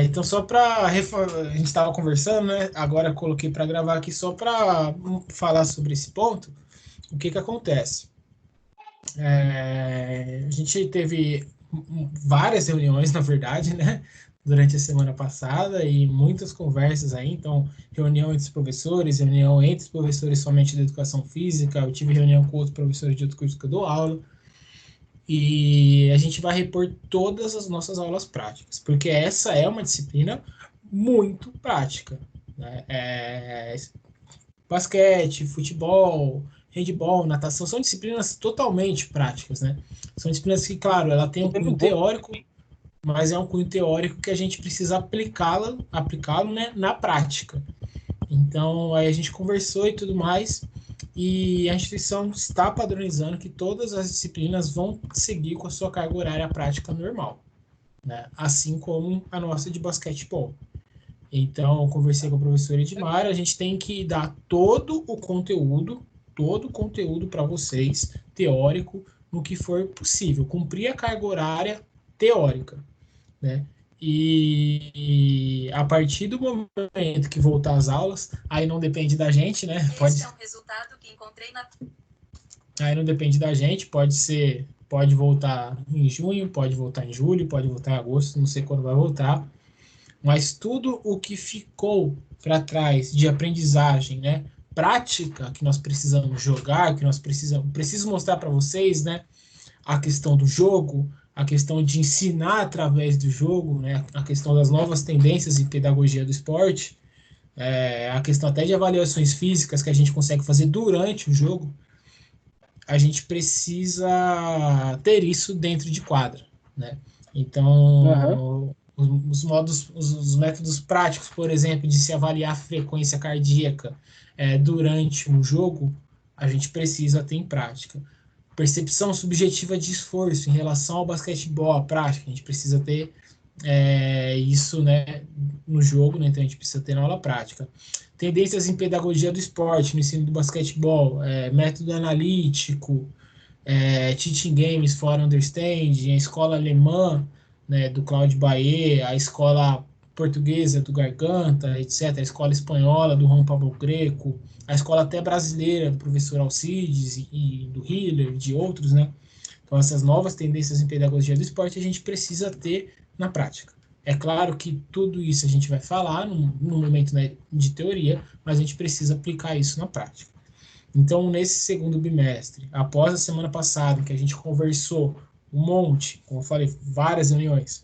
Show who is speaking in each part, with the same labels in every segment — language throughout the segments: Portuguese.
Speaker 1: Então, só para a gente estava conversando, né? Agora eu coloquei para gravar aqui só para falar sobre esse ponto. O que que acontece? A gente teve várias reuniões, na verdade, né? Durante a semana passada e muitas conversas aí. Então, reunião entre os professores, reunião entre os professores somente de educação física. Eu tive reunião com outros professores de outro curso que eu dou aula. E a gente vai repor todas as nossas aulas práticas, porque essa é uma disciplina muito prática, né? Basquete, futebol, handebol, natação, são disciplinas totalmente práticas, né? São disciplinas que, claro, ela tem um
Speaker 2: Muito
Speaker 1: cunho
Speaker 2: bom.
Speaker 1: teórico, mas é um cunho teórico que a gente precisa aplicá-lo, né, na prática. Então, aí a gente conversou e tudo mais, e a instituição está padronizando que todas as disciplinas vão seguir com a sua carga horária prática normal, né? Assim como a nossa de basquetebol. Então, eu conversei com a professora Edmar, a gente tem que dar todo o conteúdo para vocês, teórico, no que for possível, cumprir a carga horária teórica, né? E a partir do momento que voltar às aulas, aí não depende da gente, né? Pode, é um resultado que encontrei na... Aí não depende da gente, pode voltar em junho, pode voltar em julho, pode voltar em agosto, não sei quando vai voltar, mas tudo o que ficou para trás de aprendizagem, né? Prática que nós precisamos jogar, que nós preciso mostrar para vocês, né? A questão do jogo, a questão de ensinar através do jogo, né? A questão das novas tendências em pedagogia do esporte, a questão até de avaliações físicas que a gente consegue fazer durante o jogo, a gente precisa ter isso dentro de quadra, né?
Speaker 2: Aham.
Speaker 1: Então, os métodos práticos, por exemplo, de se avaliar a frequência cardíaca durante um jogo, a gente precisa ter em prática. Percepção subjetiva de esforço em relação ao basquetebol, a prática, a gente precisa ter isso, né, no jogo, né, então a gente precisa ter na aula prática. Tendências em pedagogia do esporte, no ensino do basquetebol, método analítico, Teaching Games for Understanding, a escola alemã, né, do Claude Baer, a escola portuguesa do Garganta, etc., a escola espanhola do Juan Pablo Greco, a escola até brasileira do professor Alcides e do Hiller, de outros, né? Então, essas novas tendências em pedagogia do esporte a gente precisa ter na prática. É claro que tudo isso a gente vai falar no momento, né, de teoria, mas a gente precisa aplicar isso na prática. Então, nesse segundo bimestre, após a semana passada, que a gente conversou um monte, como eu falei, várias reuniões,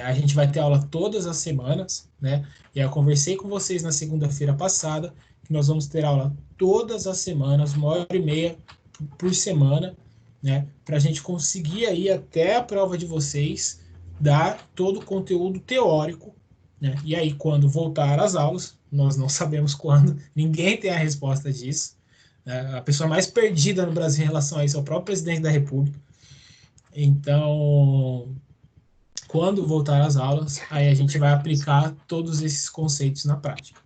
Speaker 1: a gente vai ter aula todas as semanas, né? E eu conversei com vocês na segunda-feira passada que nós vamos ter aula todas as semanas, 1 hora e meia por semana, né? Para a gente conseguir aí até a prova de vocês dar todo o conteúdo teórico, né? E aí, quando voltar às aulas, nós não sabemos quando, ninguém tem a resposta disso. Né? A pessoa mais perdida no Brasil em relação a isso é o próprio presidente da República. Então, quando voltar às aulas, aí a gente vai aplicar todos esses conceitos na prática.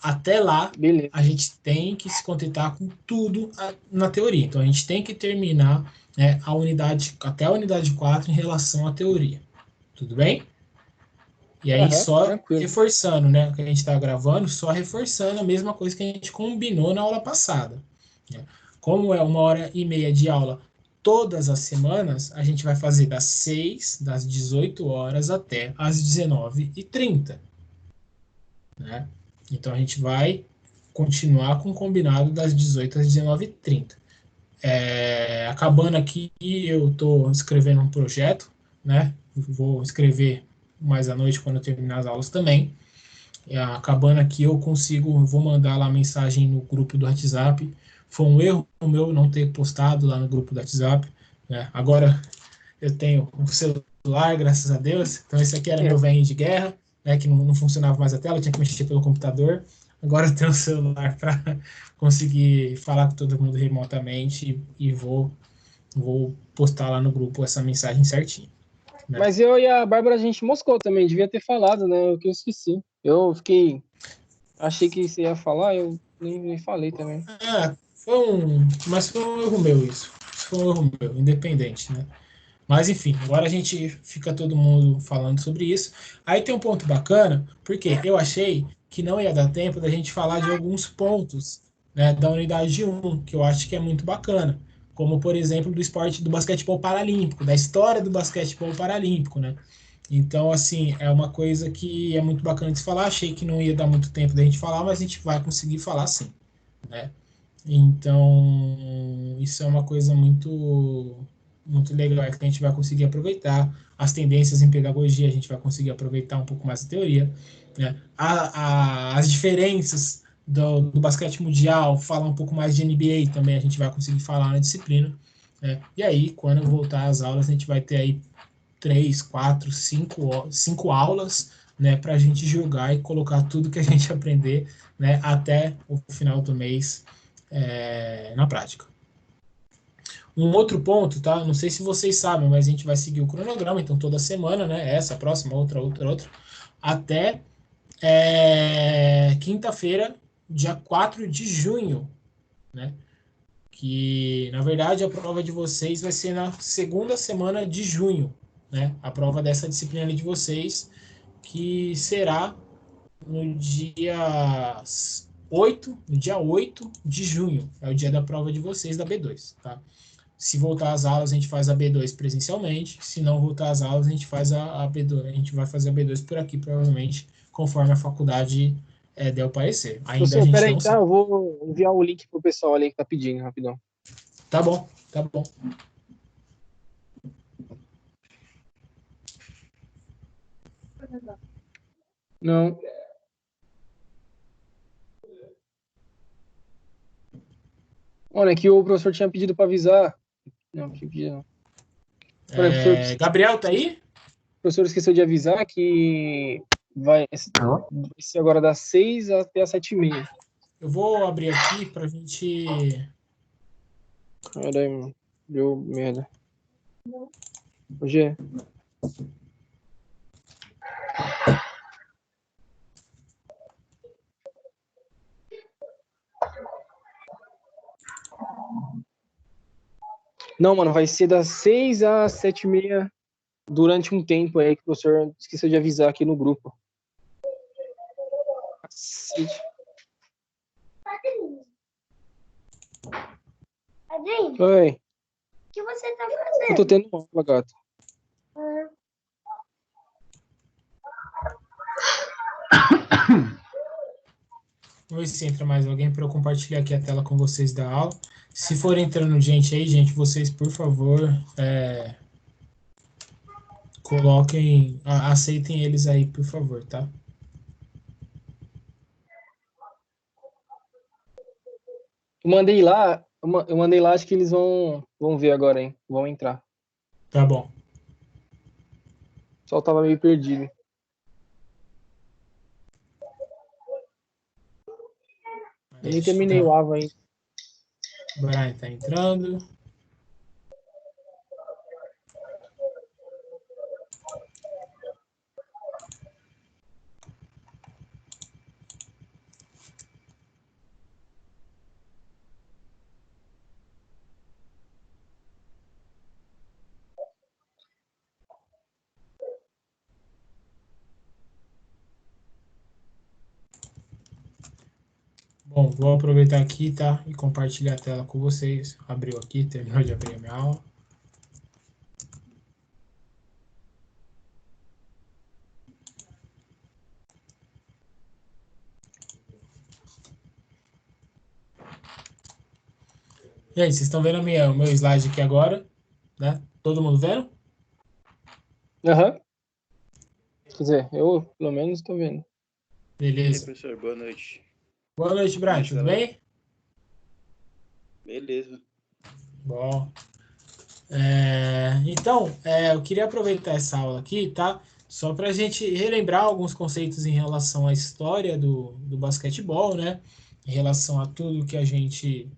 Speaker 1: Até lá, a
Speaker 2: Beleza.
Speaker 1: gente tem que se contentar com tudo na teoria. Então, a gente tem que terminar, né, a unidade, até a unidade 4 em relação à teoria. Tudo bem? E aí,
Speaker 2: Aham,
Speaker 1: só
Speaker 2: tranquilo.
Speaker 1: reforçando, né, o que a gente está gravando, só reforçando a mesma coisa que a gente combinou na aula passada. Né? Como é 1 hora e meia de aula todas as semanas, a gente vai fazer das 18 horas até as 19h30. Né? Então, a gente vai continuar com o combinado das 18 às 19h30. Acabando aqui, eu estou escrevendo um projeto, né? Vou escrever mais à noite quando eu terminar as aulas também. Acabando aqui, vou mandar lá a mensagem no grupo do WhatsApp. Foi um erro meu não ter postado lá no grupo do WhatsApp. Né? Agora eu tenho um celular, graças a Deus. Então, esse aqui era meu
Speaker 2: É.
Speaker 1: velhinho de guerra, né? Que não funcionava mais a tela, eu tinha que mexer pelo computador. Agora eu tenho um celular para conseguir falar com todo mundo remotamente e vou postar lá no grupo essa mensagem certinho. Né?
Speaker 2: Mas eu e a Bárbara, a gente moscou também, devia ter falado, né? O que eu esqueci. Eu fiquei. Achei que você ia falar, eu nem falei também.
Speaker 1: Mas foi um erro meu isso. Isso foi um erro meu, independente, né? Mas, enfim, agora a gente fica todo mundo falando sobre isso. Aí tem um ponto bacana, porque eu achei que não ia dar tempo da gente falar de alguns pontos, né, da unidade 1, que eu acho que é muito bacana. Como, por exemplo, do esporte do basquetebol paralímpico, da história do basquetebol paralímpico, né? Então, assim, é uma coisa que é muito bacana de se falar. Achei que não ia dar muito tempo da gente falar, mas a gente vai conseguir falar sim, né? Então, isso é uma coisa muito legal, é que a gente vai conseguir aproveitar as tendências em pedagogia, a gente vai conseguir aproveitar um pouco mais a teoria, né? As diferenças do basquete mundial, falar um pouco mais de NBA também, a gente vai conseguir falar na disciplina, né? E aí, quando voltar às aulas, a gente vai ter aí 3, 4, 5 aulas, né, para a gente jogar e colocar tudo que a gente aprender, né, até o final do mês na prática. Um outro ponto, tá? Não sei se vocês sabem, mas a gente vai seguir o cronograma, então toda semana, né? Essa, próxima, outra, até quinta-feira, dia 4 de junho, né? Que, na verdade, a prova de vocês vai ser na segunda semana de junho, né? A prova dessa disciplina de vocês, que será no dia 8 de junho, é o dia da prova de vocês da B2, tá? Se voltar às aulas, a gente faz a B2 presencialmente. Se não voltar às aulas, a gente faz a B2. A gente vai fazer a B2 por aqui, provavelmente, conforme a faculdade der o parecer. Ainda a
Speaker 2: Professor,
Speaker 1: gente
Speaker 2: peraí,
Speaker 1: não
Speaker 2: tá?
Speaker 1: sabe.
Speaker 2: Eu vou enviar o link pro pessoal ali que tá pedindo, rapidão.
Speaker 1: Tá bom, tá bom.
Speaker 2: Não. Olha, que o professor tinha pedido para avisar. Não, tinha pedido não. Olha,
Speaker 1: Gabriel, tá aí?
Speaker 2: o professor esqueceu de avisar que vai ser agora das 6 até as 7h30.
Speaker 1: Eu vou abrir aqui pra gente.
Speaker 2: Caralho, mano. Deu merda. Hoje é. Não, mano, vai ser das 6 às 7h30 durante um tempo aí que o professor esqueceu de avisar aqui no grupo. Cacete.
Speaker 3: Padrinho,
Speaker 2: Oi,
Speaker 3: o que você tá
Speaker 2: eu
Speaker 3: fazendo?
Speaker 2: tô tendo aula, gato.
Speaker 1: Vamos ver se entra mais alguém para eu compartilhar aqui a tela com vocês da aula. Se for entrando gente aí, gente, vocês, por favor, coloquem, aceitem eles aí, por favor, tá?
Speaker 2: Eu mandei lá, acho que eles vão ver agora, hein? Vão entrar.
Speaker 1: Tá bom.
Speaker 2: Só tava meio perdido. Eu nem terminei o AVA ainda.
Speaker 1: Brian tá entrando. Bom, vou aproveitar aqui, tá? E compartilhar a tela com vocês. Abriu aqui, terminou de abrir a minha aula. E aí, vocês estão vendo o meu slide aqui agora, né? Todo mundo vendo?
Speaker 2: Aham. Quer dizer, eu pelo menos tô vendo.
Speaker 4: E aí,
Speaker 1: Beleza.
Speaker 4: professor, boa noite.
Speaker 1: Boa noite, Brian. Tudo bem?
Speaker 4: Beleza.
Speaker 1: Bom. Então, eu queria aproveitar essa aula aqui, tá? Só para a gente relembrar alguns conceitos em relação à história do basquetebol, né? Em relação a tudo que a gente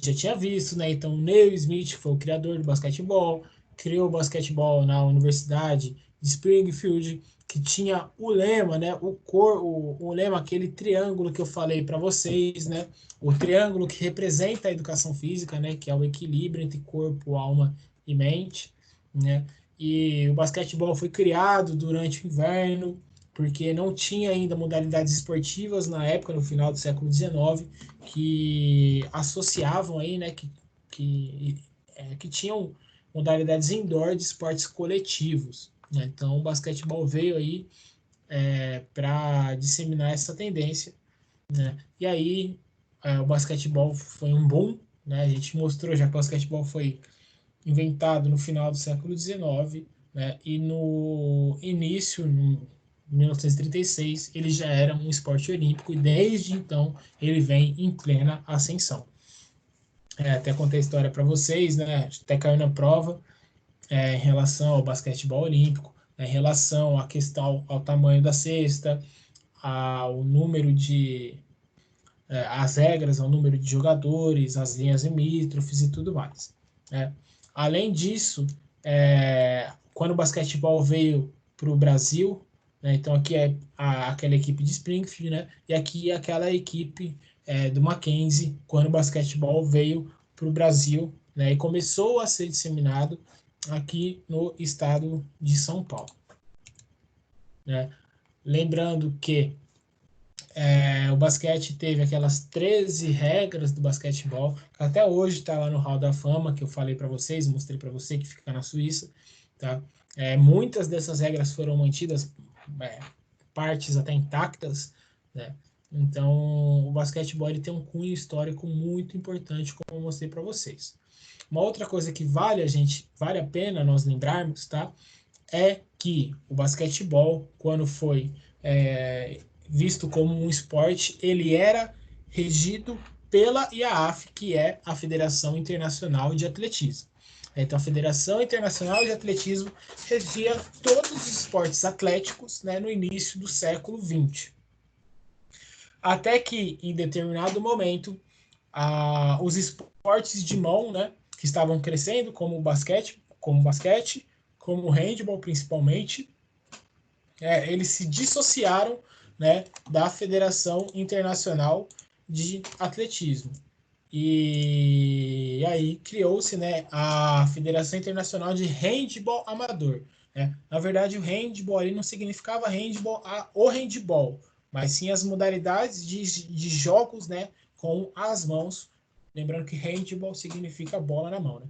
Speaker 1: já tinha visto, né? Então, Neil Smith que foi o criador do basquetebol, criou o basquetebol na Universidade de Springfield, que tinha o lema, né? O lema, aquele triângulo que eu falei para vocês, né? O triângulo que representa a educação física, né? Que é o equilíbrio entre corpo, alma e mente. né? E o basquetebol foi criado durante o inverno, porque não tinha ainda modalidades esportivas na época, no final do século XIX, que associavam aí, né, que tinham modalidades indoor de esportes coletivos, né? Então, o basquetebol veio aí para disseminar essa tendência, né? E aí, o basquetebol foi um boom, né? A gente mostrou já que o basquetebol foi inventado no final do século XIX, né? E no início, em 1936, ele já era um esporte olímpico e desde então ele vem em plena ascensão. Até contei a história para vocês, né? Até caiu na prova em relação ao basquetebol olímpico, em relação à questão ao tamanho da cesta, ao número de as regras, ao número de jogadores, as linhas limítrofes e tudo mais, né? Além disso, quando o basquetebol veio para o Brasil, né, então aqui é aquela equipe de Springfield, né, e aqui é aquela equipe do Mackenzie, quando o basquetebol veio para o Brasil, né, e começou a ser disseminado aqui no estado de São Paulo, né? Lembrando que o basquete teve aquelas 13 regras do basquetebol, que até hoje está lá no Hall da Fama, que eu falei para vocês, mostrei para você, que fica na Suíça. Tá? Muitas dessas regras foram mantidas, partes até intactas, né? Então, o basquetebol ele tem um cunho histórico muito importante, como eu mostrei para vocês. Uma outra coisa que vale a pena nós lembrarmos, tá? É que o basquetebol, quando foi visto como um esporte, ele era regido pela IAAF, que é a Federação Internacional de Atletismo. Então, a Federação Internacional de Atletismo regia todos os esportes atléticos, né, no início do século XX. Até que, em determinado momento, os esportes de mão, né, que estavam crescendo, como o basquete, como o handball principalmente, eles se dissociaram, né, da Federação Internacional de Atletismo. E aí criou-se, né, a Federação Internacional de Handball Amador, né? Na verdade, o handball ali não significava handball, o handball, mas sim as modalidades de jogos, né, com as mãos. Lembrando que handball significa bola na mão, né?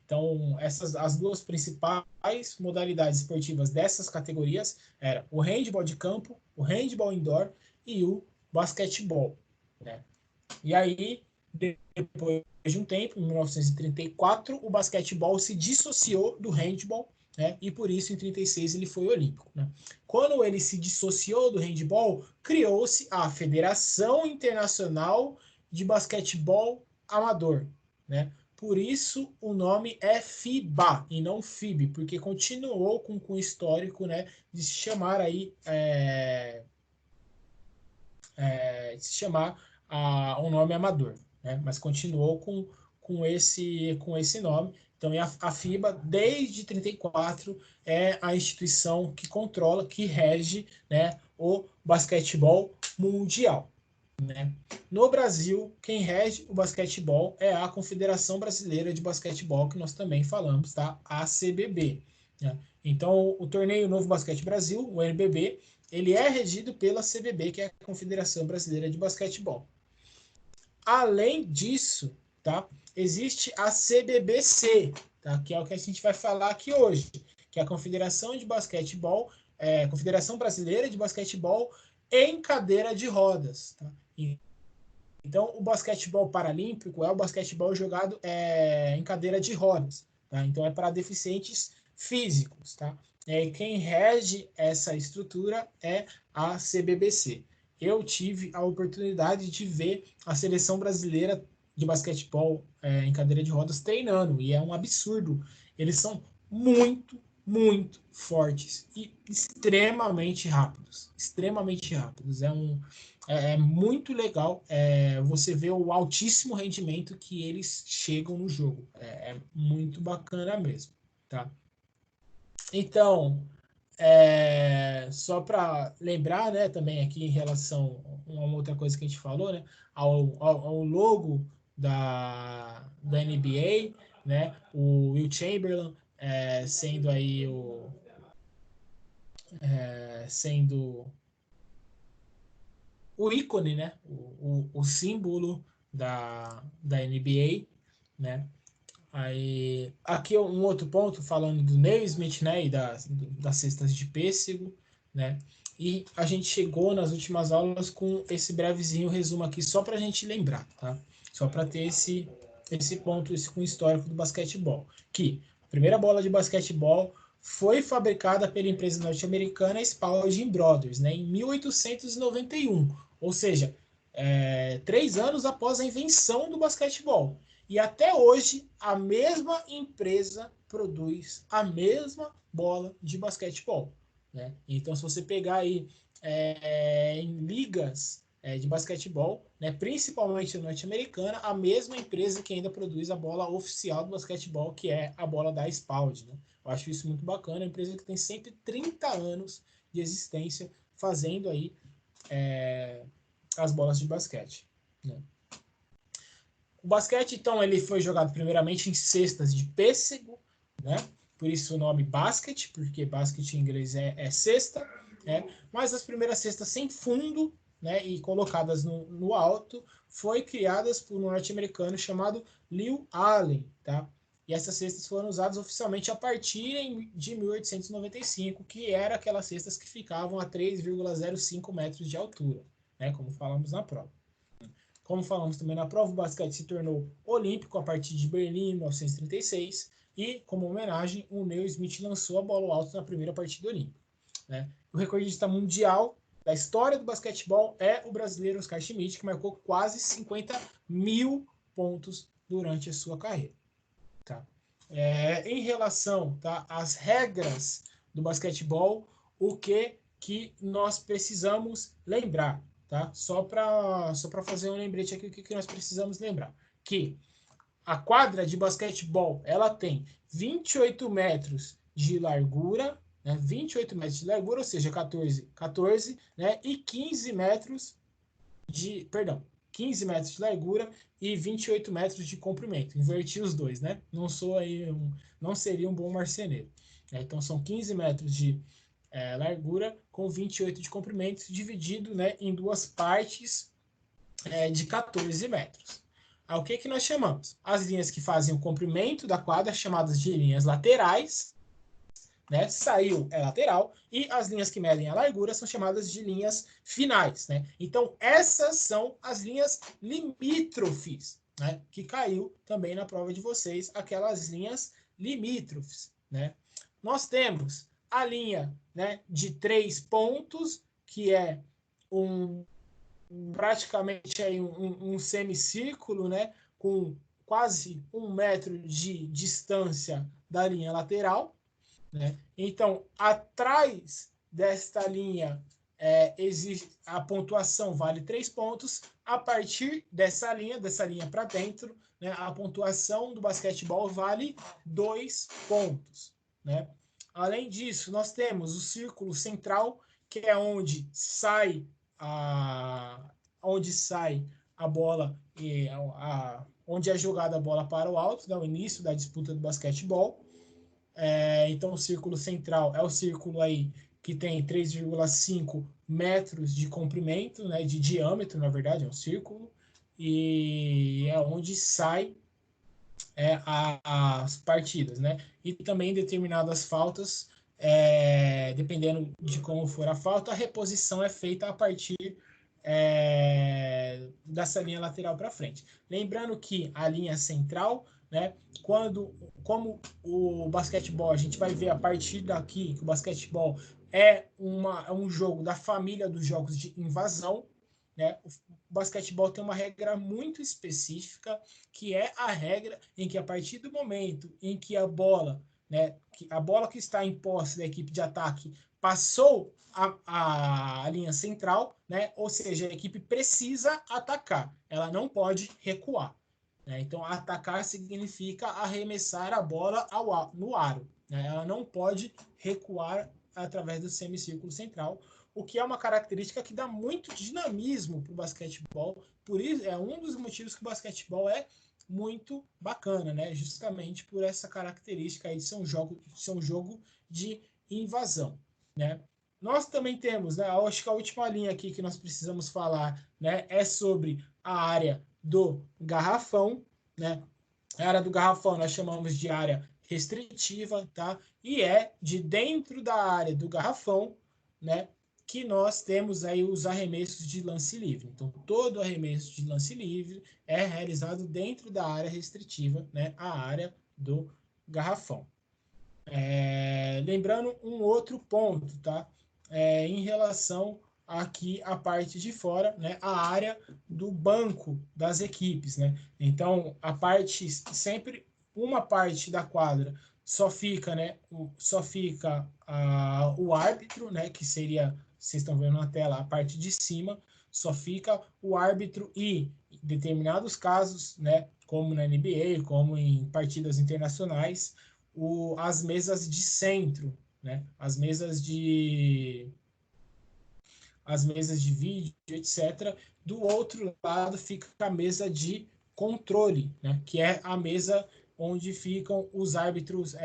Speaker 1: Então, as duas principais modalidades esportivas dessas categorias eram o handball de campo, o handball indoor e o basquetebol, né? E aí, depois de um tempo, em 1934, o basquetebol se dissociou do handball, né? E por isso, em 36, ele foi olímpico, né? Quando ele se dissociou do handball, criou-se a Federação Internacional de Basquetebol Amador, né? Por isso o nome é FIBA e não FIB, porque continuou com o histórico, né, de se chamar aí de se chamar um nome amador, né? Mas continuou com esse nome. Então, a FIBA, desde 34, é a instituição que controla, que rege, né, o basquetebol mundial, né? No Brasil, quem rege o basquetebol é a Confederação Brasileira de Basquetebol, que nós também falamos, tá? A CBB, né? Então, o torneio Novo Basquete Brasil, o NBB, ele é regido pela CBB, que é a Confederação Brasileira de Basquetebol. Além disso, tá? Existe a CBBC, tá? Que é o que a gente vai falar aqui hoje, que é a Confederação de Basquetebol, Confederação Brasileira de Basquetebol em cadeira de rodas, tá? Então, o basquetebol paralímpico é o basquetebol jogado em cadeira de rodas, tá? Então, é para deficientes físicos, tá? Quem rege essa estrutura é a CBBC. Eu tive a oportunidade de ver a seleção brasileira de basquetebol em cadeira de rodas treinando, e é um absurdo. Eles são muito, muito fortes e extremamente rápidos. Extremamente rápidos. É muito legal você ver o altíssimo rendimento que eles chegam no jogo. É muito bacana mesmo, tá? Então, só para lembrar, né, também aqui em relação a uma outra coisa que a gente falou, né, ao logo da NBA, né, o Will Chamberlain sendo aí sendo o ícone, né? O símbolo da NBA, né? Aí, aqui um outro ponto, falando do Naismith, né? E das cestas de pêssego, né? E a gente chegou nas últimas aulas com esse brevezinho resumo aqui, só para a gente lembrar, tá? Só para ter esse ponto, esse com histórico do basquetebol. Que a primeira bola de basquetebol foi fabricada pela empresa norte-americana Spalding Brothers, né, em 1891, ou seja, 3 anos após a invenção do basquetebol. E até hoje, a mesma empresa produz a mesma bola de basquetebol. Né? Então, se você pegar aí em ligas de basquetebol, né, principalmente norte-americana, a mesma empresa que ainda produz a bola oficial do basquetebol, que é a bola da Spalding. Né? Eu acho isso muito bacana, é uma empresa que tem 130 anos de existência fazendo aí as bolas de basquete. Né? O basquete, então, ele foi jogado primeiramente em cestas de pêssego, né? Por isso o nome basket, porque basket em inglês é cesta, né? Mas as primeiras cestas sem fundo, né, e colocadas no alto, foi criadas por um norte-americano chamado Lew Allen, tá? E essas cestas foram usadas oficialmente a partir de 1895, que eram aquelas cestas que ficavam a 3,05 metros de altura, né, como falamos na prova. Como falamos também na prova, o basquete se tornou olímpico a partir de Berlim, em 1936, e, como homenagem, o Naismith lançou a bola ao alto na primeira partida olímpica. Né? O recordista mundial da história do basquetebol é o brasileiro Oscar Schmidt, que marcou quase 50 mil pontos durante a sua carreira. Tá? Em relação, tá, às regras do basquetebol, o que nós precisamos lembrar? Tá? Só para fazer um lembrete aqui, o que nós precisamos lembrar? Que a quadra de basquetebol ela tem 28 metros de largura, né? 28 metros de largura, ou seja, 14, né? E 15 metros de, perdão, 15 metros de largura e 28 metros de comprimento. Inverti os dois, né? Não seria um bom marceneiro. Então são 15 metros de largura com 28 de comprimento, dividido, né, em duas partes de 14 metros. O que nós chamamos? As linhas que fazem o comprimento da quadra, chamadas de linhas laterais, né? Saiu lateral, e as linhas que medem a largura são chamadas de linhas finais. Né? Então, essas são as linhas limítrofes, né? Que caiu também na prova de vocês, aquelas linhas limítrofes. Né? Nós temos a linha, né, de 3 pontos, que é praticamente aí um semicírculo, né, com quase 1 metro de distância da linha lateral. Né? Então, atrás desta linha, existe a pontuação vale 3 pontos. A partir dessa linha para dentro, né, a pontuação do basquetebol vale 2 pontos. Né? Além disso, nós temos o círculo central, que é onde sai a bola, onde é jogada a bola para o alto, né, o início da disputa do basquetebol. Então, o círculo central é o círculo aí que tem 3,5 metros de comprimento, né, de diâmetro, na verdade, é um círculo, e é onde sai as partidas, né? E também determinadas faltas, dependendo de como for a falta, a reposição é feita a partir dessa linha lateral para frente. Lembrando que a linha central, né, como o basquetebol, a gente vai ver a partir daqui que o basquetebol é um jogo da família dos jogos de invasão. Né? O basquetebol tem uma regra muito específica, que é a regra em que, a partir do momento em que a bola, né, que está em posse da equipe de ataque passou a linha central, né, ou seja, a equipe precisa atacar, ela não pode recuar. Né? Então, atacar significa arremessar a bola no aro. Né? Ela não pode recuar através do semicírculo central, o que é uma característica que dá muito dinamismo para o basquetebol. Por isso, é um dos motivos que o basquetebol é muito bacana, né? Justamente por essa característica aí de ser um jogo de invasão, né? Nós também temos, né? Acho que a última linha aqui que nós precisamos falar, né, é sobre a área do garrafão, né? A área do garrafão nós chamamos de área restritiva, tá? E é de dentro da área do garrafão, né, que nós temos aí os arremessos de lance livre. Então, todo arremesso de lance livre é realizado dentro da área restritiva, né, a área do garrafão. Lembrando um outro ponto, tá? Em relação aqui à parte de fora, né, a área do banco das equipes, né? Então, a parte sempre uma parte da quadra só fica, né, o árbitro, né, que seria, vocês estão vendo na tela, a parte de cima, só fica o árbitro e, em determinados casos, né, como na NBA, como em partidas internacionais, as mesas de centro, né, as mesas de vídeo, etc. Do outro lado fica a mesa de controle, né, que é a mesa onde ficam os árbitros,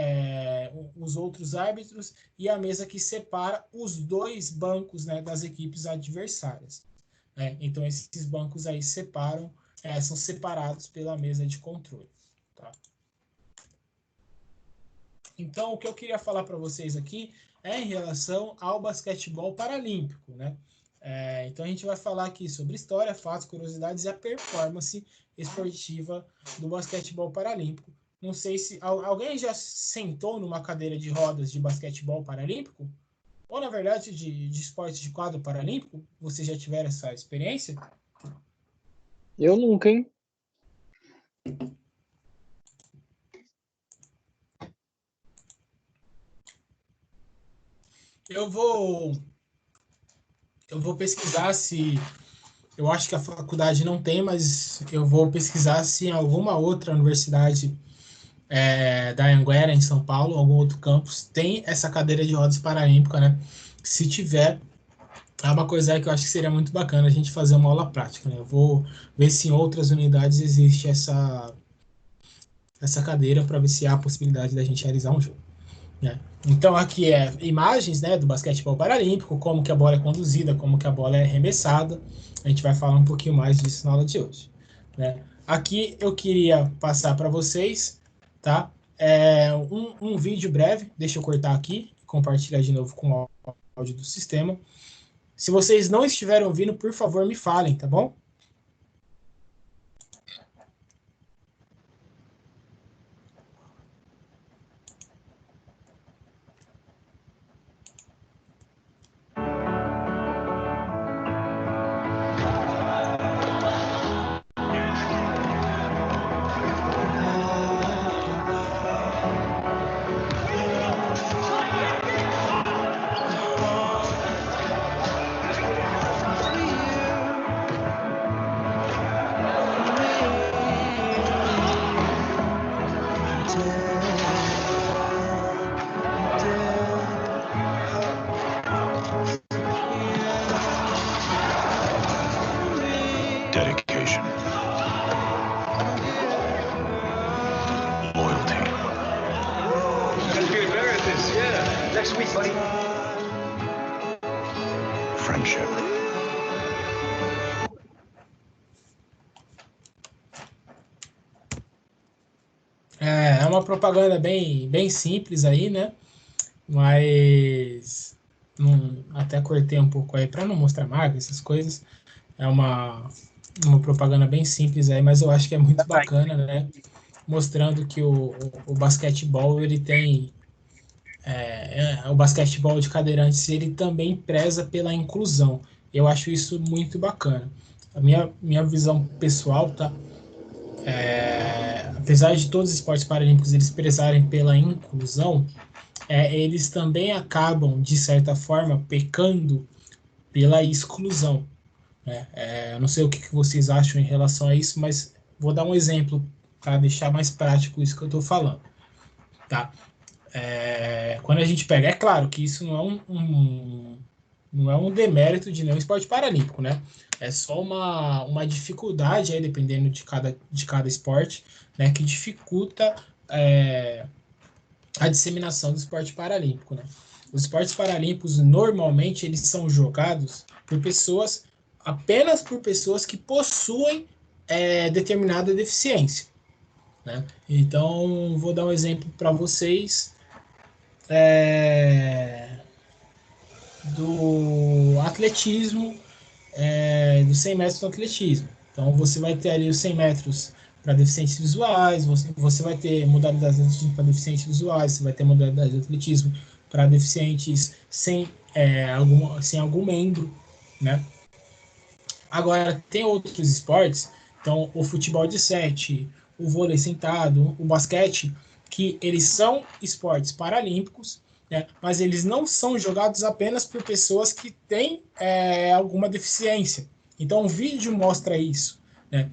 Speaker 1: os outros árbitros, e a mesa que separa os dois bancos, né, das equipes adversárias. Né? Então, esses bancos aí são separados pela mesa de controle. Tá? Então, o que eu queria falar para vocês aqui é em relação ao basquetebol paralímpico, né? Então, a gente vai falar aqui sobre história, fatos, curiosidades e a performance esportiva do basquetebol paralímpico. Não sei se alguém já sentou numa cadeira de rodas de basquetebol paralímpico? Ou, na verdade, de esporte de quadro paralímpico? Vocês já tiveram essa experiência?
Speaker 2: Eu nunca, hein?
Speaker 1: Eu vou pesquisar se... Eu acho que a faculdade não tem, mas eu vou pesquisar se em alguma outra universidade da Anhanguera, em São Paulo, algum outro campus, tem essa cadeira de rodas paralímpica, né? Se tiver, é uma coisa que eu acho que seria muito bacana a gente fazer uma aula prática, né? Eu vou ver se em outras unidades existe essa cadeira para ver se há a possibilidade da gente realizar um jogo. Né? Então aqui imagens, né, do basquetebol paralímpico, como que a bola é conduzida, como que a bola é arremessada. A gente vai falar um pouquinho mais disso na aula de hoje. Né? Aqui eu queria passar para vocês, tá? Um vídeo breve, deixa eu cortar aqui, compartilhar de novo com o áudio do sistema. Se vocês não estiverem ouvindo, por favor, me falem, tá bom?
Speaker 5: Dedication. Loyalty.
Speaker 6: Gotta be better at this, yeah. Next week, buddy.
Speaker 5: Friendship.
Speaker 1: É uma propaganda bem simples aí, né? Mas até cortei um pouco aí para não mostrar marca, essas coisas. É uma propaganda bem simples aí, mas eu acho que é muito bacana, né? Mostrando que o basquetebol, ele tem... o basquetebol de cadeirantes, ele também preza pela inclusão. Eu acho isso muito bacana. A minha visão pessoal, tá? Apesar de todos os esportes paralímpicos eles prezarem pela inclusão, eles também acabam, de certa forma, pecando pela exclusão. Né? Eu não sei o que vocês acham em relação a isso, mas vou dar um exemplo para deixar mais prático isso que eu estou falando. Tá? Quando a gente pega, é claro que isso não Não é um demérito de nenhum esporte paralímpico, né? É só uma dificuldade aí, dependendo de cada esporte, né, que dificulta a disseminação do esporte paralímpico, né? Os esportes paralímpicos, normalmente, eles são jogados apenas por pessoas que possuem determinada deficiência, né? Então, vou dar um exemplo para vocês do atletismo, dos 100 metros no atletismo. Então, você vai ter ali os 100 metros para deficientes visuais, você vai ter modalidades de atletismo para deficientes visuais, você vai ter modalidade de atletismo para deficientes sem algum membro, né? Agora, tem outros esportes, então o futebol de 7, o vôlei sentado, o basquete, que eles são esportes paralímpicos, né, mas eles não são jogados apenas por pessoas que têm alguma deficiência. Então, o vídeo mostra isso, né?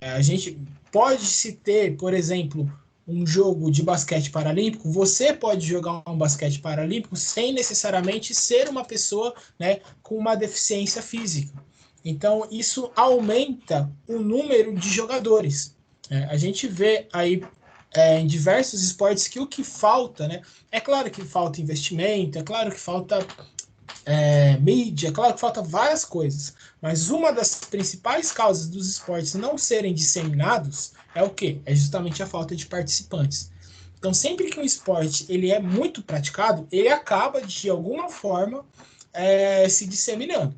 Speaker 1: A gente pode-se ter, por exemplo, um jogo de basquete paralímpico, você pode jogar um basquete paralímpico sem necessariamente ser uma pessoa, né, com uma deficiência física. Então, isso aumenta o número de jogadores. A gente vê aí em diversos esportes que o que falta, né? É claro que falta investimento, é claro que falta mídia, é claro que falta várias coisas, mas uma das principais causas dos esportes não serem disseminados é o quê? É justamente a falta de participantes. Então, sempre que um esporte ele é muito praticado, ele acaba, de alguma forma, se disseminando,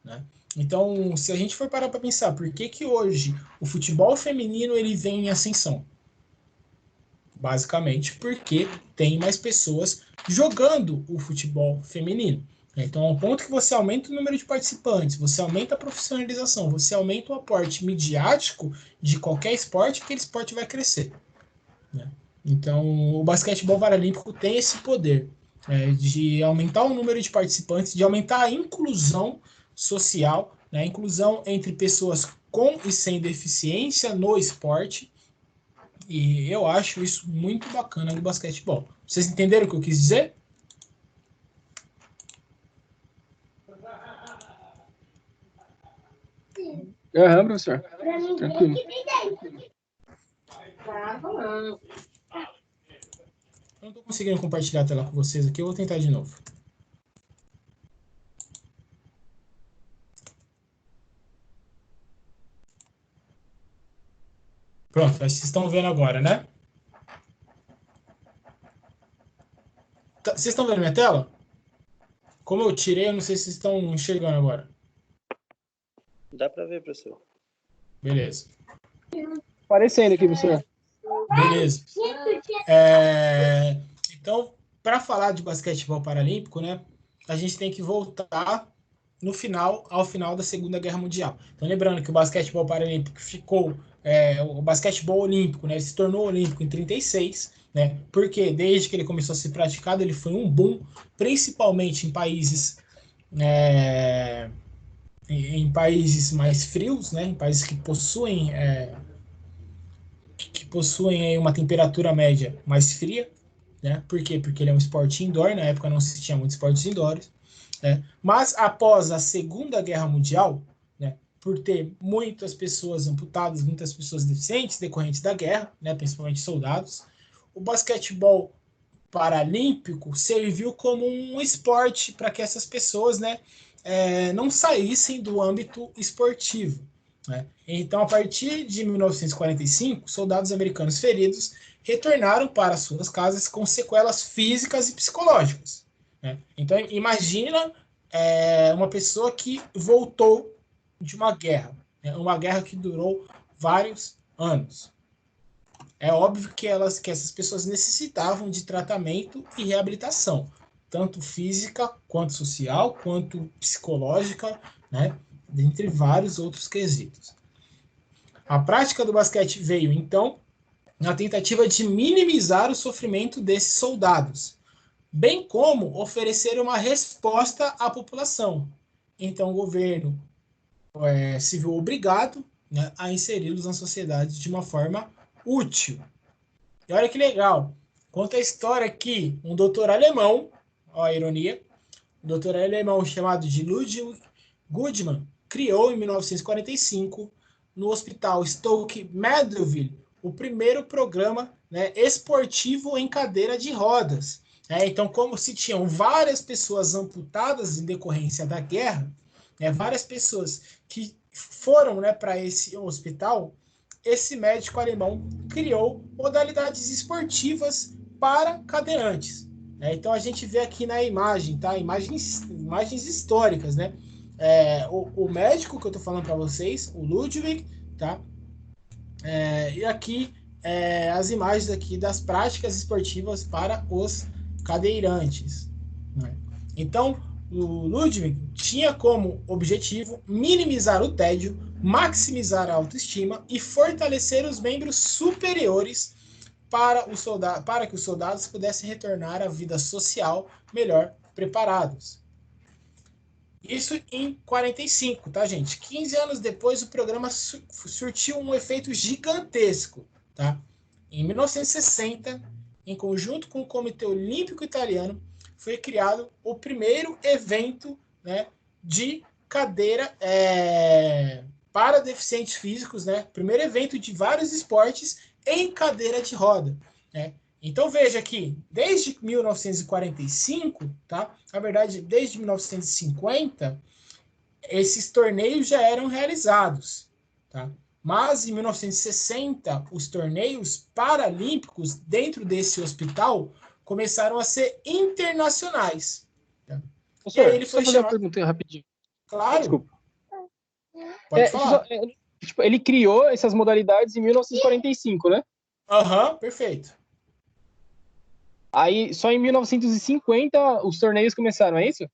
Speaker 1: né? Então, se a gente for parar para pensar, por que hoje o futebol feminino ele vem em ascensão? Basicamente porque tem mais pessoas jogando o futebol feminino. Então, ao ponto que você aumenta o número de participantes, você aumenta a profissionalização, você aumenta o aporte midiático de qualquer esporte, aquele esporte vai crescer, né? Então, o basquetebol paralímpico tem esse poder de aumentar o número de participantes, de aumentar a inclusão social, né? A inclusão entre pessoas com e sem deficiência no esporte. E eu acho isso muito bacana do basquetebol. Vocês entenderam o que eu quis dizer?
Speaker 2: Aham, professor.
Speaker 3: Pra mim,
Speaker 2: Tranquilo.
Speaker 1: Eu não estou conseguindo compartilhar a tela com vocês aqui, eu vou tentar de novo. Pronto, acho que vocês estão vendo agora, né? Vocês estão vendo minha tela? Como eu tirei, eu não sei se vocês estão enxergando agora.
Speaker 4: Dá pra ver, professor.
Speaker 1: Beleza.
Speaker 2: Aparecendo aqui, professor.
Speaker 1: Beleza. Então, para falar de basquetebol paralímpico, né, a gente tem que voltar ao final da Segunda Guerra Mundial. Então, lembrando que o basquetebol paralímpico ficou, o basquetebol olímpico, né, ele se tornou olímpico em 36, né, porque desde que ele começou a ser praticado, ele foi um boom, principalmente em países em países mais frios, né, em países que possuem aí uma temperatura média mais fria, né? Por quê? Porque ele é um esporte indoor, na época não se tinha muitos esportes indoors, né? Mas após a Segunda Guerra Mundial, né, por ter muitas pessoas amputadas, muitas pessoas deficientes decorrentes da guerra, né, principalmente soldados, o basquetebol paralímpico serviu como um esporte para que essas pessoas, né, não saíssem do âmbito esportivo, né? Então, a partir de 1945, soldados americanos feridos retornaram para suas casas com sequelas físicas e psicológicas, né? Então, imagina uma pessoa que voltou de uma guerra, né? Uma guerra que durou vários anos. É óbvio que essas pessoas necessitavam de tratamento e reabilitação, tanto física, quanto social, quanto psicológica, né? Dentre vários outros quesitos. A prática do basquete veio, então, na tentativa de minimizar o sofrimento desses soldados, bem como oferecer uma resposta à população. Então, o governo se viu obrigado, né, a inseri-los na sociedade de uma forma útil. E olha que legal, conta a história que um doutor alemão, ó a ironia, um doutor alemão chamado de Ludwig Goodman criou em 1945 no Hospital Stoke Mandeville o primeiro programa, né, esportivo em cadeira de rodas. Então, como se tinham várias pessoas amputadas em decorrência da guerra, várias pessoas que foram, né, para esse hospital, esse médico alemão criou modalidades esportivas para cadeirantes. Então a gente vê aqui na imagem, tá? Imagens históricas, né? O médico que eu estou falando para vocês, o Ludwig, tá? E aqui as imagens aqui das práticas esportivas para os cadeirantes, né? Então o Ludwig tinha como objetivo minimizar o tédio, maximizar a autoestima e fortalecer os membros superiores para que os soldados pudessem retornar à vida social melhor preparados. Isso em 45, tá, gente? 15 anos depois, o programa surtiu um efeito gigantesco, tá? Em 1960, em conjunto com o Comitê Olímpico Italiano, foi criado o primeiro evento, né, de cadeira para deficientes físicos, né? Primeiro evento de vários esportes em cadeira de roda, né? Então veja aqui, desde 1945, tá? Na verdade, desde 1950, esses torneios já eram realizados, tá? Mas em 1960, os torneios paralímpicos dentro desse hospital começaram a ser internacionais. Tá?
Speaker 2: E aí ele foi fazer uma pergunta rapidinho.
Speaker 1: Claro.
Speaker 2: Desculpa.
Speaker 1: Pode falar.
Speaker 2: Ele criou essas modalidades em 1945, né?
Speaker 1: Aham, perfeito.
Speaker 2: Aí, só em 1950, os torneios começaram, é isso?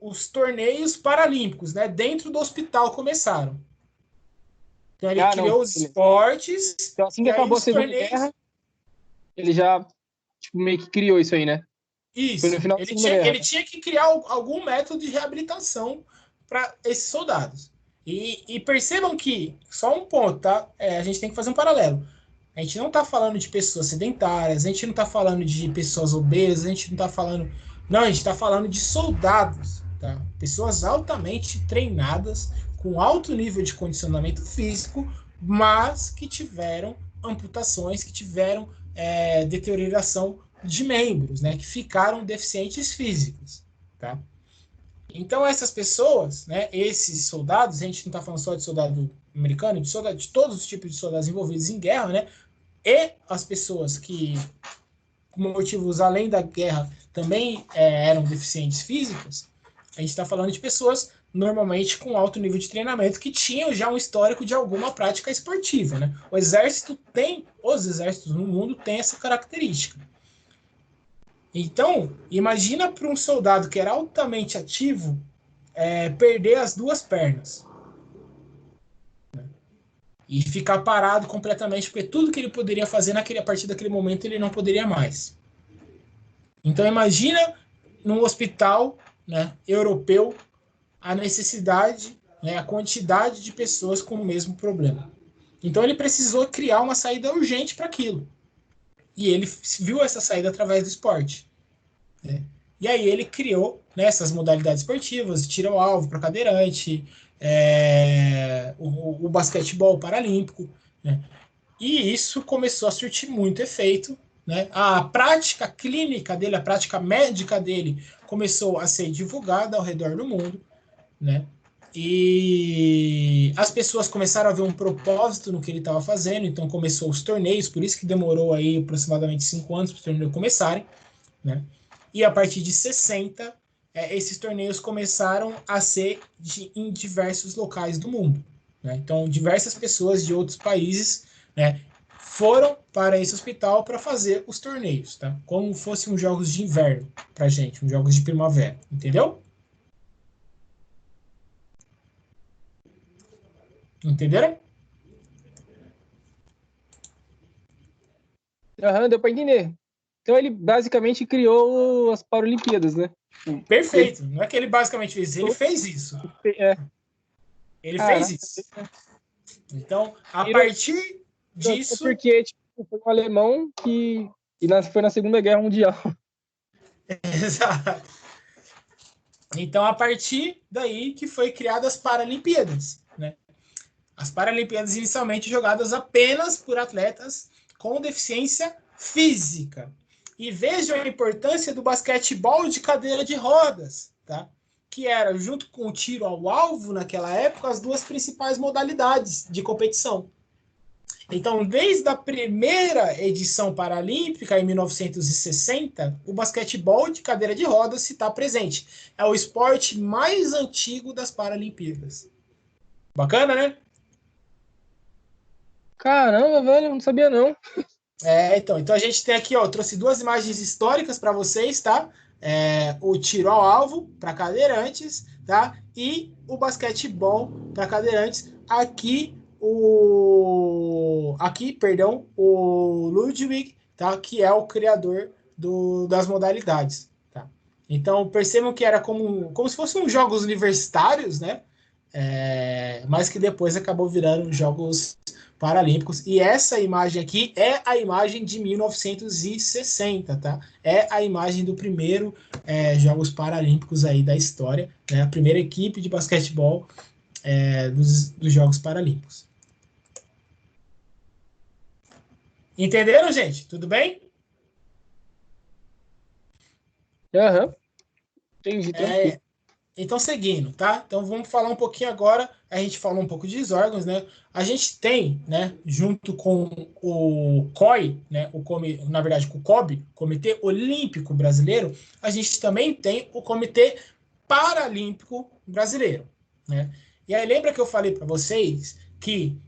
Speaker 1: Os torneios paralímpicos, né? Dentro do hospital começaram. Então, ele criou os esportes.
Speaker 2: Então, assim que acabou a Segunda Guerra, ele já meio que criou isso aí, né?
Speaker 1: Isso.
Speaker 2: Foi no final
Speaker 1: Ele tinha que criar algum método de reabilitação para esses soldados. E percebam que, só um ponto, tá? A gente tem que fazer um paralelo. A gente não está falando de pessoas sedentárias, a gente não está falando de pessoas obesas, a gente não está falando... Não, a gente está falando de soldados, tá? Pessoas altamente treinadas, com alto nível de condicionamento físico, mas que tiveram amputações, que tiveram deterioração de membros, né? Que ficaram deficientes físicos, tá? Então, essas pessoas, né, esses soldados, a gente não está falando só de soldado americano, de todos os tipos de soldados envolvidos em guerra, né? E as pessoas que, por motivos além da guerra, também eram deficientes físicos, a gente está falando de pessoas normalmente com alto nível de treinamento que tinham já um histórico de alguma prática esportiva, né? Os exércitos no mundo têm essa característica. Então, imagina para um soldado que era altamente ativo perder as duas pernas. E ficar parado completamente, porque tudo que ele poderia fazer a partir daquele momento ele não poderia mais. Então imagina num hospital, né, europeu a necessidade, né, a quantidade de pessoas com o mesmo problema. Então ele precisou criar uma saída urgente para aquilo. E ele viu essa saída através do esporte. Né? E aí ele criou, né, essas modalidades esportivas, tiro ao alvo para cadeirante, o basquetebol paralímpico, né? E isso começou a surtir muito efeito, né? A prática clínica dele, a prática médica dele começou a ser divulgada ao redor do mundo, né? E as pessoas começaram a ver um propósito no que ele estava fazendo, então começou os torneios, por isso que demorou aí aproximadamente 5 anos para os torneios começarem, né? E a partir de 60, esses torneios começaram a ser em diversos locais do mundo, né? Então, diversas pessoas de outros países, né, foram para esse hospital para fazer os torneios, tá? Como fossem uns jogos de inverno para gente, uns jogos de primavera, entendeu? Entenderam?
Speaker 2: Deu para entender. Então ele basicamente criou as Paralimpíadas, né?
Speaker 1: Perfeito. Não é que ele basicamente fez isso, ele fez isso. Ele fez isso. Então, a partir disso...
Speaker 2: Porque foi um alemão que foi na Segunda Guerra Mundial.
Speaker 1: Exato. Então, a partir daí que foi criadas as Paralimpíadas, né? As Paralimpíadas inicialmente jogadas apenas por atletas com deficiência física. E vejam a importância do basquetebol de cadeira de rodas, tá? Que era, junto com o tiro ao alvo, naquela época, as duas principais modalidades de competição. Então, desde a primeira edição paralímpica, em 1960, o basquetebol de cadeira de rodas está presente. É o esporte mais antigo das Paralimpíadas. Bacana, né?
Speaker 2: Caramba, velho, eu não sabia não.
Speaker 1: Então a gente tem aqui, ó, eu trouxe duas imagens históricas para vocês, tá? O tiro ao alvo para cadeirantes, tá? E o basquetebol para cadeirantes. O Ludwig, tá? Que é o criador das modalidades, tá? Então percebam que era como se fossem jogos universitários, né? Mas que depois acabou virando jogos paralímpicos. E essa imagem aqui é a imagem de 1960, tá? É a imagem do primeiro Jogos Paralímpicos aí da história, né? A primeira equipe de basquetebol dos Jogos Paralímpicos. Entenderam, gente? Tudo bem?
Speaker 2: Aham. Entendi, tranquilo.
Speaker 1: Então, seguindo, tá? Então, vamos falar um pouquinho agora. A gente falou um pouco de órgãos, né? A gente tem, né, junto com o COI, né, na verdade, com o COB, Comitê Olímpico Brasileiro, a gente também tem o Comitê Paralímpico Brasileiro, né? E aí, lembra que eu falei para vocês que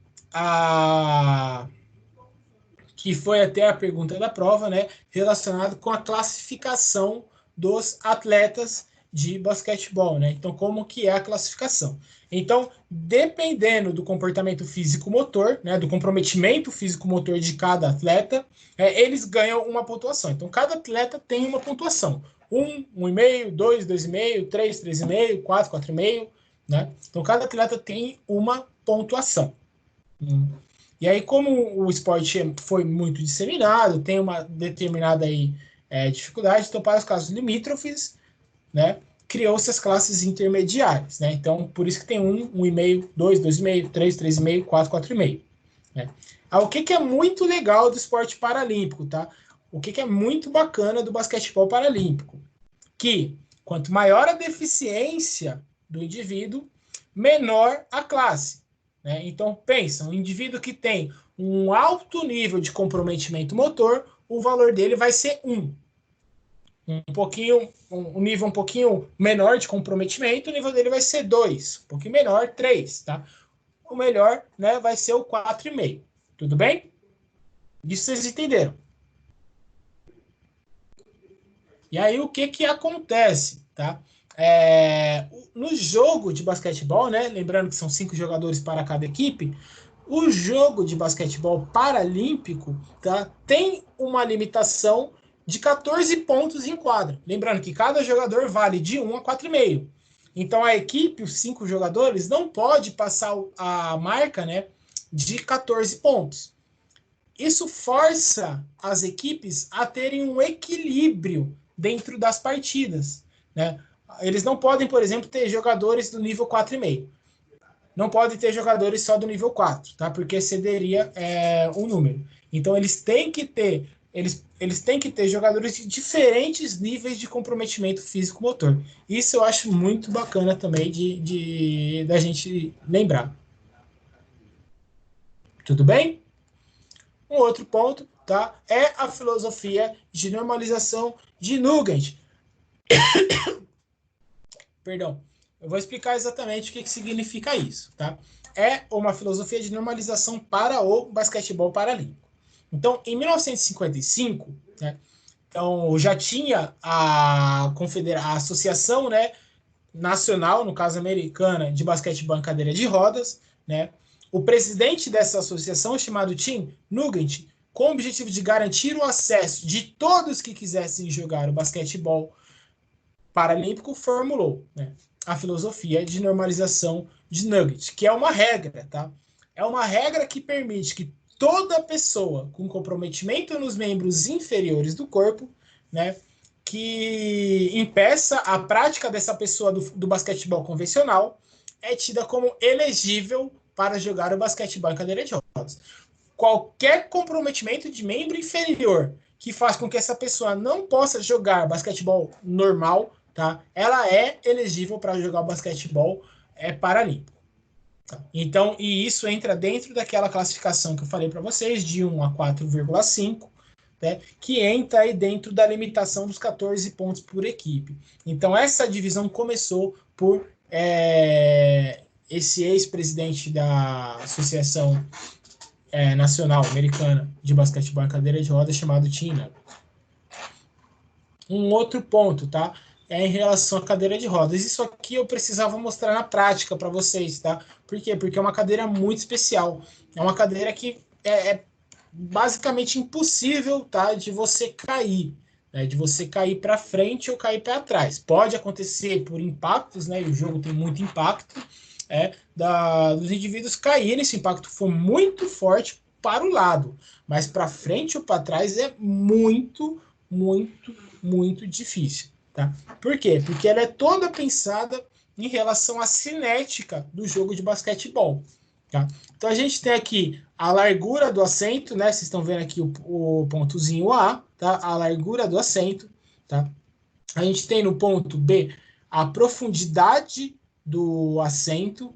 Speaker 1: que foi até a pergunta da prova, né, relacionado com a classificação dos atletas de basquetebol, né? Então, como que é a classificação? Então, dependendo do comportamento físico-motor, né, do comprometimento físico-motor de cada atleta, eles ganham uma pontuação. Então, cada atleta tem uma pontuação. 1, 1,5, 2, 2,5, 3, 3,5, 4, 4,5, né? Então, cada atleta tem uma pontuação. E aí, como o esporte foi muito disseminado, tem uma determinada aí, dificuldade, então, para os casos limítrofes, né, criou-se as classes intermediárias, né? Então, por isso que tem 1, 1,5, 2, 2,5, 3, 3,5, 4, 4,5. Né? O que é muito legal do esporte paralímpico, tá? O que é muito bacana do basquetebol paralímpico? Que quanto maior a deficiência do indivíduo, menor a classe. Né? Então, pensa, um indivíduo que tem um alto nível de comprometimento motor, o valor dele vai ser 1. Um nível um pouquinho menor de comprometimento, o nível dele vai ser 2, um pouquinho menor, 3, tá? O melhor, né, vai ser o 4,5. Tudo bem? Isso vocês entenderam. E aí, o que acontece, tá? No jogo de basquetebol, né, lembrando que são 5 jogadores para cada equipe, o jogo de basquetebol paralímpico, tá, tem uma limitação de 14 pontos em quadra. Lembrando que cada jogador vale de 1 a 4,5. Então, a equipe, os 5 jogadores, não pode passar a marca, né, de 14 pontos. Isso força as equipes a terem um equilíbrio dentro das partidas, né? Eles não podem, por exemplo, ter jogadores do nível 4,5. Não podem ter jogadores só do nível 4, tá? Porque excederia o número. Então, eles têm que ter jogadores de diferentes níveis de comprometimento físico-motor. Isso eu acho muito bacana também da gente lembrar. Tudo bem? Um outro ponto, tá? É a filosofia de normalização de Nugent. Perdão. Eu vou explicar exatamente o que significa isso, tá? É uma filosofia de normalização para o basquetebol paralímpico. Então, em 1955, né, então, já tinha a Associação, né, Nacional, no caso americana, de basquetebol em cadeira de rodas, né? O presidente dessa associação, chamado Tim Nugent, com o objetivo de garantir o acesso de todos que quisessem jogar o basquetebol paralímpico, formulou, né, a filosofia de normalização de Nugent, que é uma regra, tá? É uma regra que permite que toda pessoa com comprometimento nos membros inferiores do corpo, né, que impeça a prática dessa pessoa do basquetebol convencional é tida como elegível para jogar o basquetebol em cadeira de rodas. Qualquer comprometimento de membro inferior que faz com que essa pessoa não possa jogar basquetebol normal, tá? Ela é elegível para jogar o basquetebol paralímpico. Tá? Então, e isso entra dentro daquela classificação que eu falei para vocês, de 1 a 4,5, né, que entra aí dentro da limitação dos 14 pontos por equipe. Então, essa divisão começou por esse ex-presidente da Associação Nacional Americana de Basquetebol em Cadeira de Rodas, chamado Tim Nutt. Um outro ponto, tá? É em relação à cadeira de rodas. Isso aqui eu precisava mostrar na prática para vocês, tá? Por quê? Porque é uma cadeira muito especial. É uma cadeira que é basicamente impossível, tá? De você cair, né? De você cair para frente ou cair para trás. Pode acontecer por impactos, né? E o jogo tem muito impacto, dos indivíduos caírem, se o impacto for muito forte para o lado, mas para frente ou para trás é muito, muito, muito difícil. Tá? Por quê? Porque ela é toda pensada em relação à cinética do jogo de basquetebol. Tá? Então a gente tem aqui a largura do assento, né? Vocês estão vendo aqui o pontozinho A, tá? A largura do assento. Tá? A gente tem no ponto B a profundidade do assento.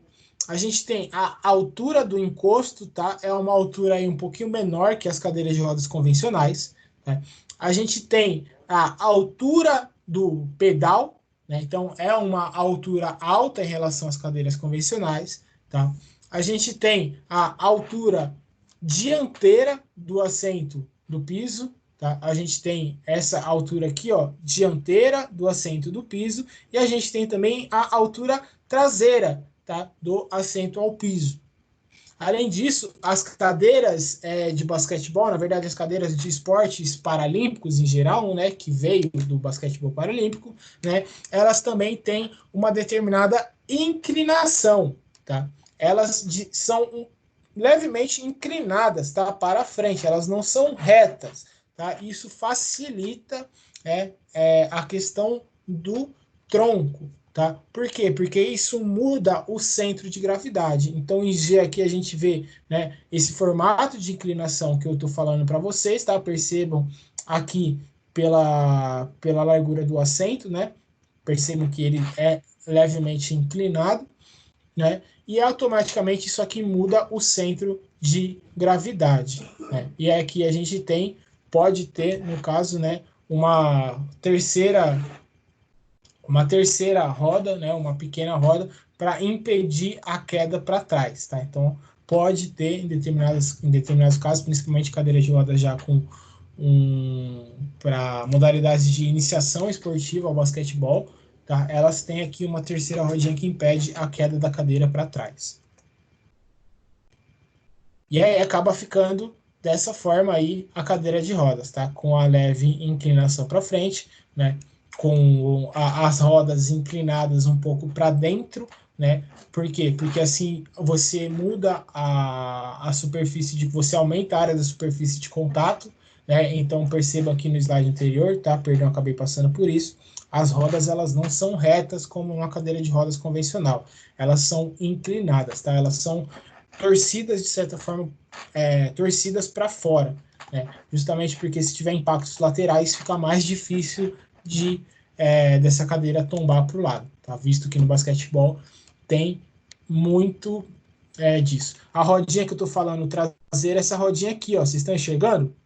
Speaker 1: A gente tem a altura do encosto, tá? É uma altura aí um pouquinho menor que as cadeiras de rodas convencionais. Tá? A gente tem a altura do pedal, né? Então é uma altura alta em relação às cadeiras convencionais, tá? A gente tem a altura dianteira do assento do piso, tá? A gente tem essa altura aqui, ó, dianteira do assento do piso, e a gente tem também a altura traseira, tá? Do assento ao piso. Além disso, as cadeiras de basquetebol, na verdade, as cadeiras de esportes paralímpicos em geral, né, que veio do basquetebol paralímpico, né, elas também têm uma determinada inclinação, tá? Elas são levemente inclinadas, tá, para frente, elas não são retas, tá? Isso facilita a questão do tronco. Tá? Por quê? Porque isso muda o centro de gravidade. Então, em G aqui a gente vê, né, esse formato de inclinação que eu estou falando para vocês, tá? Percebam aqui pela largura do assento, né? Percebam que ele é levemente inclinado, né? E automaticamente isso aqui muda o centro de gravidade, né? E aqui a gente pode ter, no caso, né, uma terceira roda, né, uma pequena roda, para impedir a queda para trás, tá? Então, pode ter, em determinados casos, principalmente cadeiras de rodas já para modalidades de iniciação esportiva ao basquetebol, tá? Elas têm aqui uma terceira rodinha que impede a queda da cadeira para trás. E aí acaba ficando dessa forma aí a cadeira de rodas, tá? Com a leve inclinação para frente, né? Com as rodas inclinadas um pouco para dentro, né? Por quê? Porque assim você muda a superfície você aumenta a área da superfície de contato, né? Então perceba aqui no slide anterior, tá? Perdão, acabei passando por isso. As rodas elas não são retas como uma cadeira de rodas convencional, elas são inclinadas, tá? Elas são torcidas de certa forma, torcidas para fora, né? Justamente porque se tiver impactos laterais fica mais difícil dessa cadeira tombar para o lado, tá? Visto que no basquetebol tem muito disso. A rodinha que eu estou falando traseira, essa rodinha aqui, ó, vocês estão enxergando?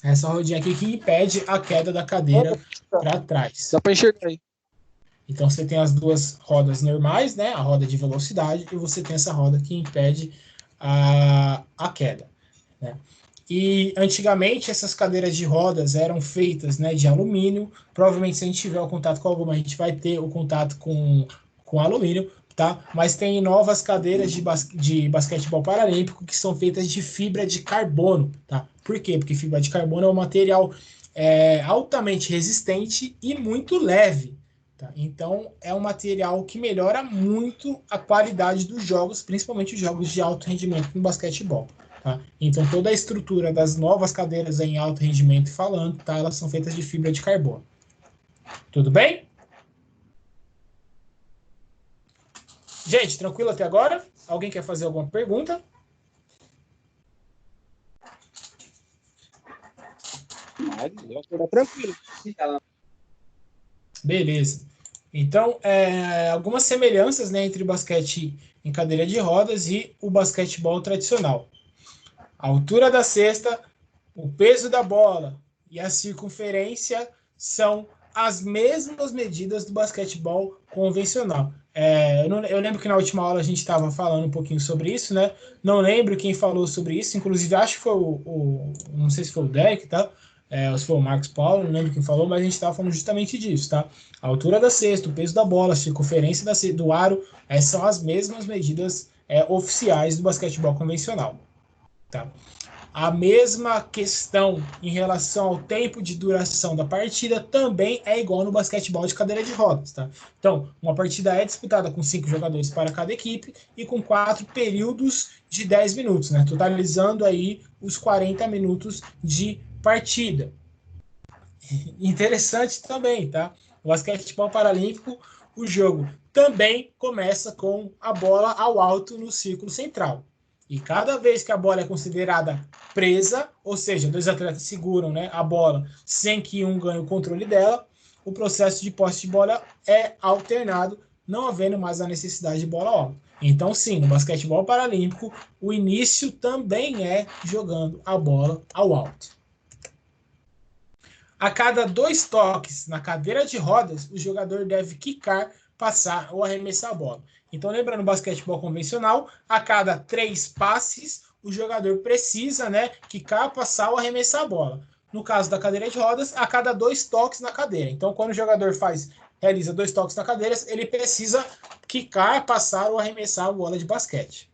Speaker 1: Essa rodinha aqui que impede a queda da cadeira para trás.
Speaker 2: Dá para enxergar aí.
Speaker 1: Então você tem as duas rodas normais, né? A roda de velocidade, e você tem essa roda que impede a queda, né? E antigamente essas cadeiras de rodas eram feitas, né, de alumínio. Provavelmente se a gente tiver o contato com alguma, a gente vai ter o contato com alumínio, tá? Mas tem novas cadeiras de basquetebol paralímpico que são feitas de fibra de carbono, tá? Por quê? Porque fibra de carbono é um material altamente resistente e muito leve, tá? Então é um material que melhora muito a qualidade dos jogos, principalmente os jogos de alto rendimento no basquetebol. Tá? Então toda a estrutura das novas cadeiras em alto rendimento falando, tá? Elas são feitas de fibra de carbono. Tudo bem? Gente, tranquilo até agora? Alguém quer fazer alguma pergunta?
Speaker 2: Eu acho que tá tranquilo.
Speaker 1: Beleza. Então, algumas semelhanças, né, entre o basquete em cadeira de rodas e o basquetebol tradicional. A altura da cesta, o peso da bola e a circunferência são as mesmas medidas do basquetebol convencional. Eu lembro que na última aula a gente estava falando um pouquinho sobre isso, né? Não lembro quem falou sobre isso, inclusive acho que foi não sei se foi o Derek, tá? Ou se foi o Marcos Paulo, não lembro quem falou, mas a gente estava falando justamente disso, tá? A altura da cesta, o peso da bola, a circunferência do aro, são as mesmas medidas oficiais do basquetebol convencional, tá? A mesma questão em relação ao tempo de duração da partida também é igual no basquetebol de cadeira de rodas, tá? Então, uma partida é disputada com 5 jogadores para cada equipe e com 4 períodos de 10 minutos, né? Totalizando aí os 40 minutos de partida. Interessante também, tá? O basquetebol paralímpico, o jogo também começa com a bola ao alto no círculo central. E cada vez que a bola é considerada presa, ou seja, dois atletas seguram, né, a bola sem que um ganhe o controle dela, o processo de posse de bola é alternado, não havendo mais a necessidade de bola alta. Então, sim, no basquetebol paralímpico, o início também é jogando a bola ao alto. A cada 2 toques na cadeira de rodas, o jogador deve quicar, passar ou arremessar a bola. Então, lembrando, no basquetebol convencional, a cada 3 passes, o jogador precisa, né, quicar, passar ou arremessar a bola. No caso da cadeira de rodas, a cada 2 toques na cadeira. Então, quando o jogador realiza 2 toques na cadeira, ele precisa quicar, passar ou arremessar a bola de basquete.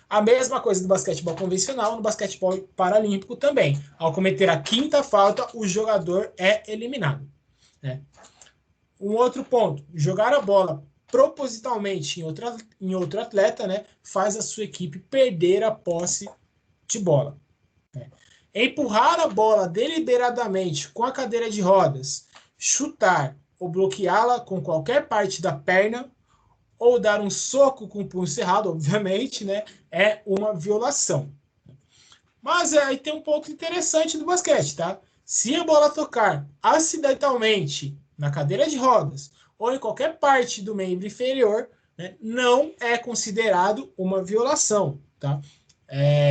Speaker 1: A mesma coisa do basquetebol convencional, no basquetebol paralímpico também. Ao cometer a 5ª falta, o jogador é eliminado, né? Um outro ponto, jogar a bola propositalmente em outro atleta, né, faz a sua equipe perder a posse de bola, né? Empurrar a bola deliberadamente com a cadeira de rodas, chutar ou bloqueá-la com qualquer parte da perna ou dar um soco com o punho cerrado, obviamente, né, é uma violação. Mas aí tem um ponto interessante do basquete, tá? Se a bola tocar acidentalmente na cadeira de rodas ou em qualquer parte do membro inferior, né, não é considerado uma violação, tá?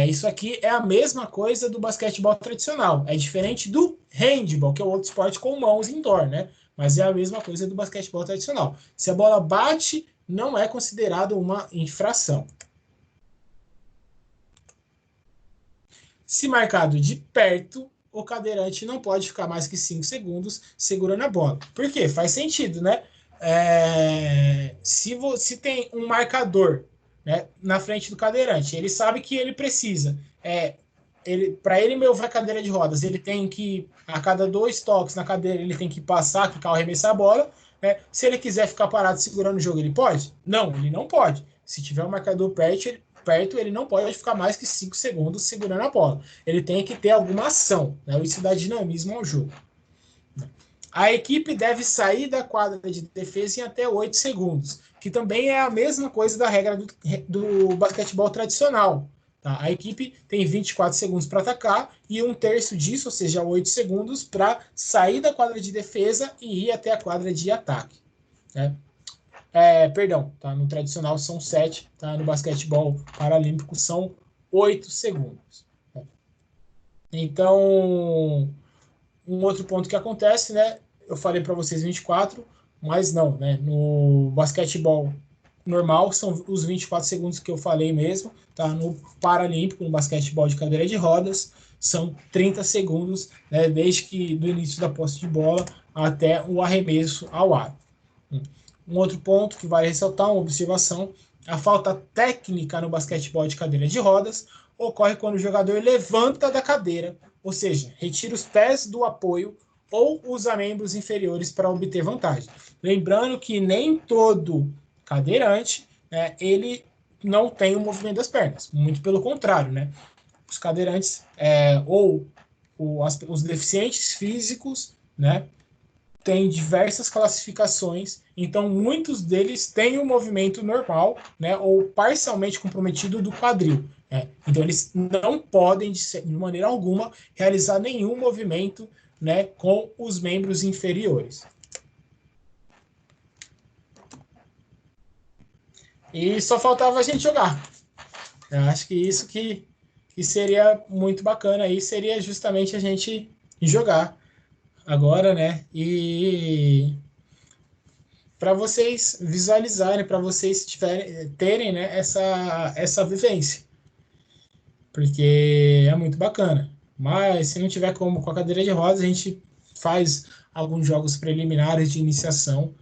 Speaker 1: Isso aqui é a mesma coisa do basquetebol tradicional. É diferente do handball, que é o outro esporte com mãos indoor, né? Mas é a mesma coisa do basquetebol tradicional. Se a bola bate, não é considerado uma infração. Se marcado de perto, o cadeirante não pode ficar mais que 5 segundos segurando a bola. Por quê? Faz sentido, né? Se tem um marcador, né, na frente do cadeirante, ele sabe que ele precisa. Para ele mover a cadeira de rodas, ele tem que, a cada 2 toques na cadeira, ele tem que passar, quicar, arremessar a bola. Né? Se ele quiser ficar parado segurando o jogo, ele pode? Não, ele não pode. Se tiver um marcador perto, ele não pode ficar mais que 5 segundos segurando a bola. Ele tem que ter alguma ação, né? Isso dá dinamismo ao jogo. A equipe deve sair da quadra de defesa em até 8 segundos, que também é a mesma coisa da regra do basquetebol tradicional. Tá? A equipe tem 24 segundos para atacar e 1/3 disso, ou seja, 8 segundos, para sair da quadra de defesa e ir até a quadra de ataque. Né? Perdão, tá? No tradicional são 7, tá? No basquetebol paralímpico são 8 segundos. Então, um outro ponto que acontece, né? Eu falei para vocês 24, mas não, né? No basquetebol normal são os 24 segundos que eu falei mesmo, tá? No paralímpico, no basquetebol de cadeira de rodas, são 30 segundos, né? Desde que do início da posse de bola até o arremesso ao ar. Um outro ponto que vale ressaltar, uma observação, a falta técnica no basquetebol de cadeira de rodas ocorre quando o jogador levanta da cadeira, ou seja, retira os pés do apoio ou usa membros inferiores para obter vantagem. Lembrando que nem todo cadeirante, né, ele não tem o movimento das pernas, muito pelo contrário, né? Os cadeirantes os deficientes físicos, né, tem diversas classificações, então muitos deles têm um movimento normal, né, ou parcialmente comprometido do quadril. Né? Então eles não podem, de maneira alguma, realizar nenhum movimento, né, com os membros inferiores. E só faltava a gente jogar. Eu acho que isso que seria muito bacana aí, seria justamente a gente jogar agora, né? E para vocês visualizarem, para vocês terem, né, essa vivência, porque é muito bacana. Mas se não tiver como com a cadeira de rodas, a gente faz alguns jogos preliminares de iniciação,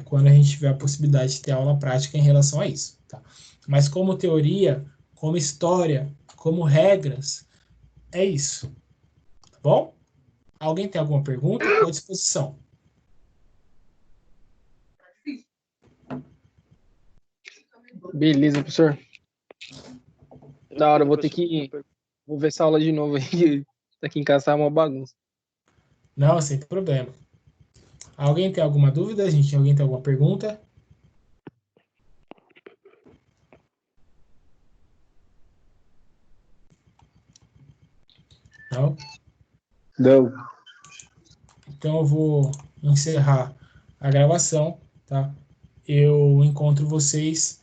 Speaker 1: quando a gente tiver a possibilidade de ter aula prática em relação a isso. Tá? Mas como teoria, como história, como regras, é isso. Tá bom? Alguém tem alguma pergunta? Estou à disposição.
Speaker 2: Beleza, professor. Da hora, eu vou ter que. Vou ver essa aula de novo aí. Tá aqui em casa tá uma bagunça.
Speaker 1: Não, sem problema. Alguém tem alguma dúvida, gente? Alguém tem alguma pergunta? Não?
Speaker 2: Não.
Speaker 1: Então eu vou encerrar a gravação, tá? Eu encontro vocês